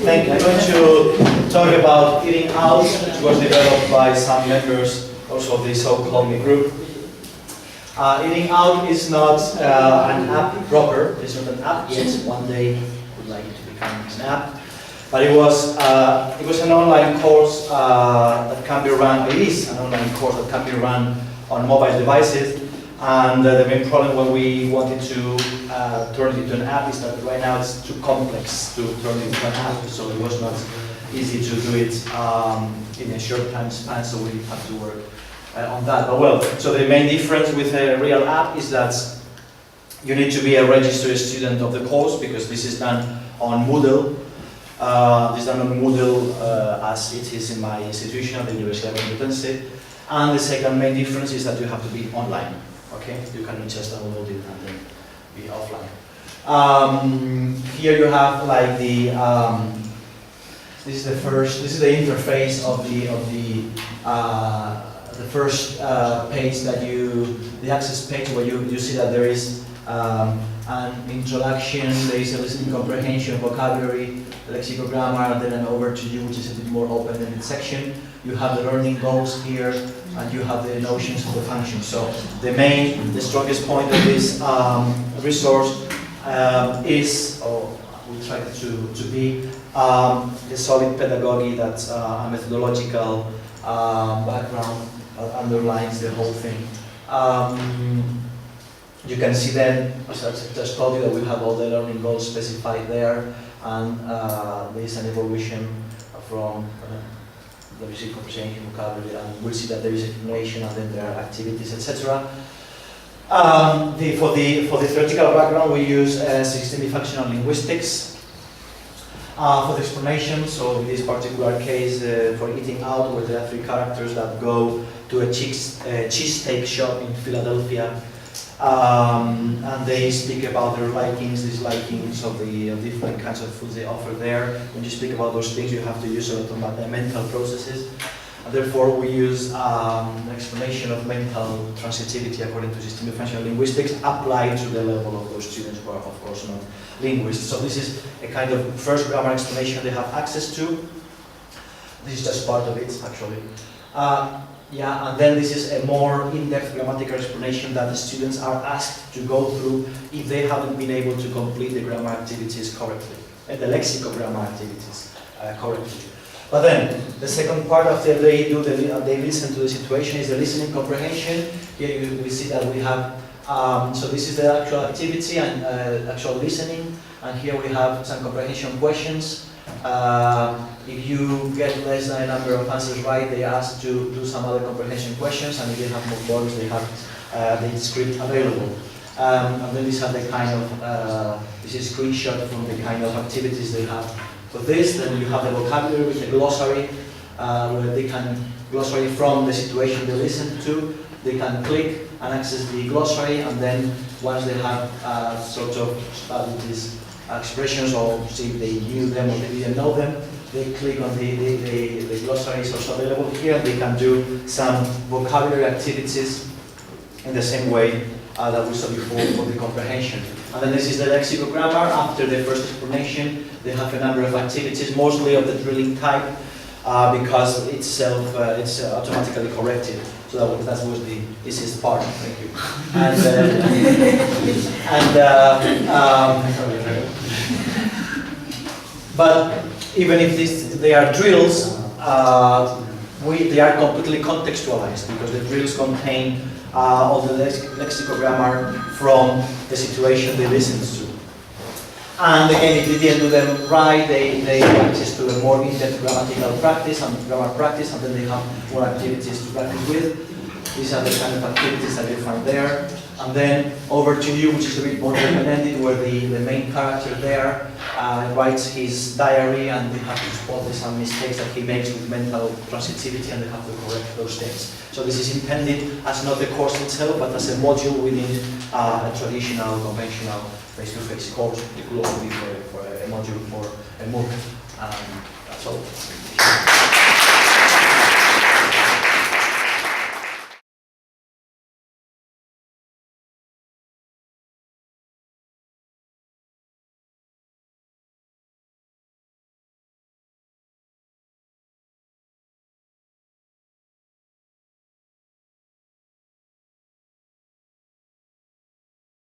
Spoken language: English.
Thank you. I'm going to talk about eating out, which was developed by some members also of the so-called me group. Eating out is not an app proper. It's not an app yet. One day we'd like it to become an app. But it was an online course that can be run. It is an online course that can be run on mobile devices. And the main problem when we wanted to turn it into an app is that right now it's too complex to turn it into an app. So it was not easy to do it in a short time span. So we have to work on that. But well, so the main difference with a real app is that you need to be a registered student of the course, because this is done on Moodle. This is done on Moodle as it is in my institution at the University of Avila. And the second main difference is that you have to be online. Okay, you cannot just download it and then be offline. Here you have like the this is the interface of the first page that the access page, where you see that there is an introduction, there is a listening comprehension, vocabulary, lexicogrammar, and then an overview, which is a bit more open-ended section. You have the learning goals here, and you have the notions of the functions. So the strongest point of this resource is, or we try to be, the solid pedagogy that a methodological background underlines the whole thing. You can see then, as I just told you, that we have all the learning goals specified there, and there is an evolution from the basic comprehension, vocabulary, and we'll see that there is explanation, and then there are activities, etc. For the theoretical background, we use systemic functional linguistics. For the explanation, so in this particular case, for eating out, where there are 3 characters that go to a cheesesteak shop in Philadelphia, and they speak about their likings, dislikings of the different kinds of foods they offer there. When you speak about those things, you have to use a lot of mental processes. And therefore, we use an explanation of mental transitivity according to systemic functional linguistics applied to the level of those students who are, of course, not linguists. So this is a kind of first grammar explanation they have access to. This is just part of it, actually. Yeah, and then this is a more in-depth grammatical explanation that the students are asked to go through if they haven't been able to complete the grammar activities correctly, and the lexicogrammar activities correctly. But then, the second part of the they listen to the situation is the listening comprehension. Here we see that we have, so this is the actual activity and actual listening, and here we have some comprehension questions. If you get less than a number of answers right, they ask to do some other comprehension questions, and if they have more bonus, they have the script available. And then these are the kind of, this is a screenshot from the kind of activities they have for this. Then you have the vocabulary with the glossary, where they can glossary from the situation they listen to. They can click and access the glossary, and then once they have sort of studied these expressions, or see if they knew them or they didn't know them, they click on the glossary is also available here. They can do some vocabulary activities in the same way that we saw before for the comprehension. And then this is the lexicogrammar. After the first explanation, they have a number of activities, mostly of the drilling type, because it's automatically corrected. So that was the easiest part. Thank you. But even if they are drills, they are completely contextualized, because the drills contain all the lexicogrammar from the situation they listen to. And again, if they didn't do them right, they have access to a more in-depth grammatical practice and grammar practice, and then they have more activities to practice with. These are the kind of activities that you find there. And then over to you, which is a bit more open-ended, where the main character there writes his diary, and they have to spot some mistakes that he makes with mental transitivity, and they have to correct those things. So this is intended as not the course itself, but as a module within a traditional, conventional face-to-face course. It could also be for a module for a MOOC. That's all.